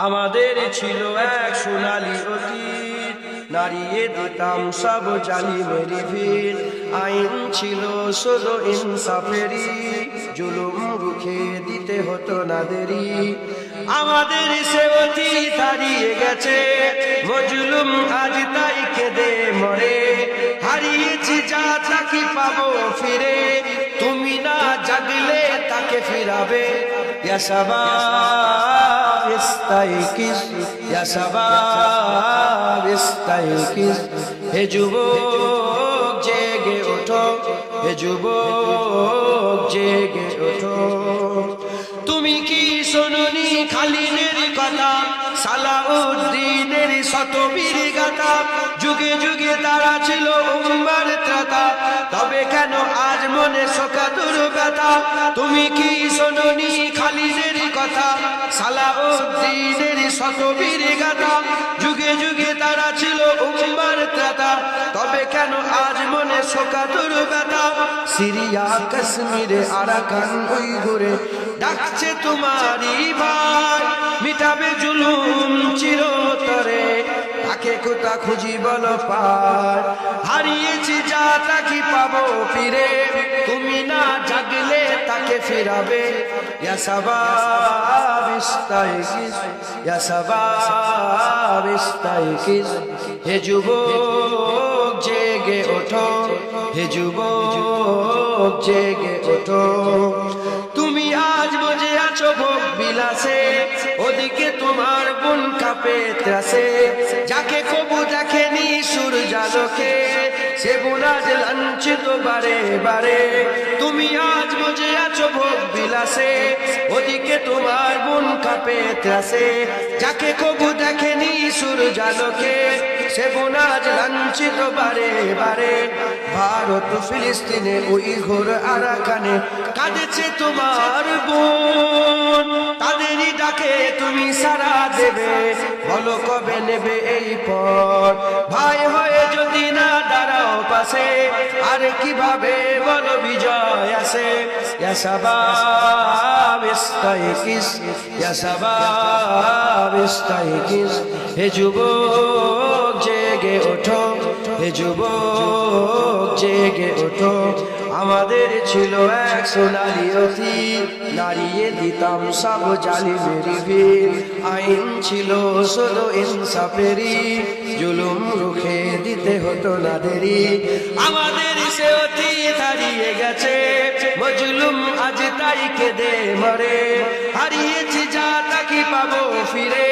আমাদের ছিল এক সোনালী অতীত, নাড়িয়ে দিতাম সব জালিমের ভিড়। আইন ছিল শুধু ইনসাফেরই, জুলুম রুখে দিতে হতো না দেরি। আমাদের সে অতীত হারিয়ে গেছে, মজলুম আজ তাই কেঁদে মরে। হারিয়েছি যা তাকে পাবো ফিরে, তুমি না জাগলে তাকে ফিরাবে। ইয়া শাবাব ইস্তাইকিজ, ইয়া শাবাব ইস্তাইকিজ, হে যুবক জেগে ওঠো, হে যুবক জেগে ওঠো। তুমি কি শোনোনি খালিদের কথা, সালাউদ্দিনের শতবীর গাথা? যুগে যুগে তারা ছিল উম্মার ত্রাতা, তবে কেন আজ মনে শোকাতুর ব্যথা? তুমি কি শোনোনি খালিদের কথা, সালাউদ্দিনের শতবীর গাথা? যুগে যুগে তারা ছিল উম্মার ত্রাতা, তবে কেন আজ মনে শোকাতুর ব্যথা? সিরিয়া কাশ্মীরে আরাকান উইঘুরে ডাকছে তোমারই ভাই, মিটাবে জুলুম চিরতরে, তাকে কোথা খুঁজি বলো পার। হারিয়েছি যা তাকে পাবো ফিরে, তুমি না জাগলে তাকে ফিরাবে। ইয়া শাবাব ইস্তাইকিজ, ইয়া শাবাব ইস্তাইকিজ, হে যুবক জেগে ওঠো, হে যুবক জেগে ওঠো। তুমি আজ বজে আছো ভোগ বিলাসে, ওদিকে তোমার বোন কাঁপে ত্রাসে। যাকে কবু দেখেনি সূর্যালোকে, সে বোন আজ লাঞ্ছিত বারে বারে। তুমি আজ বজে আছো ভোগ বিলাসে, ওদিকে তোমার বোন কাঁপে ত্রাসে। যাকে কবু দেখেনি সূর্যালোকে, সে বোন আজ লাঞ্ছিত বারে বারে। ভারত ফিলিস্তিনে উইঘুর আরাকানে কাঁদেছে তোমার বোন, তাদেরই ডাকে তুমি সাড়া দেবে, বলো কবে নেবে এই পথ? ভাই হয়ে যদি না দাঁড়াও পাশে, আর কিভাবে বলো বিজয় আসে? ইয়া শাবাব ইস্তাইকিজ, ইয়া শাবাব ইস্তাইকিজ, হে যুবক জেগে ওঠো, হে যুবক জেগে ওঠো। আমাদের ছিল এক সোনালী অতীত, নাড়িয়ে দিতাম সব জালিমের ভিড়। আইন ছিল শুধু ইনসাফেরই, জুলুম রুখে দিতে হতো না দেরি। আমাদের সে অতীত হারিয়ে গেছে, মজলুম আজ তাই কেঁদে মরে। হারিয়েছি যা তাকে পাবো ফিরে।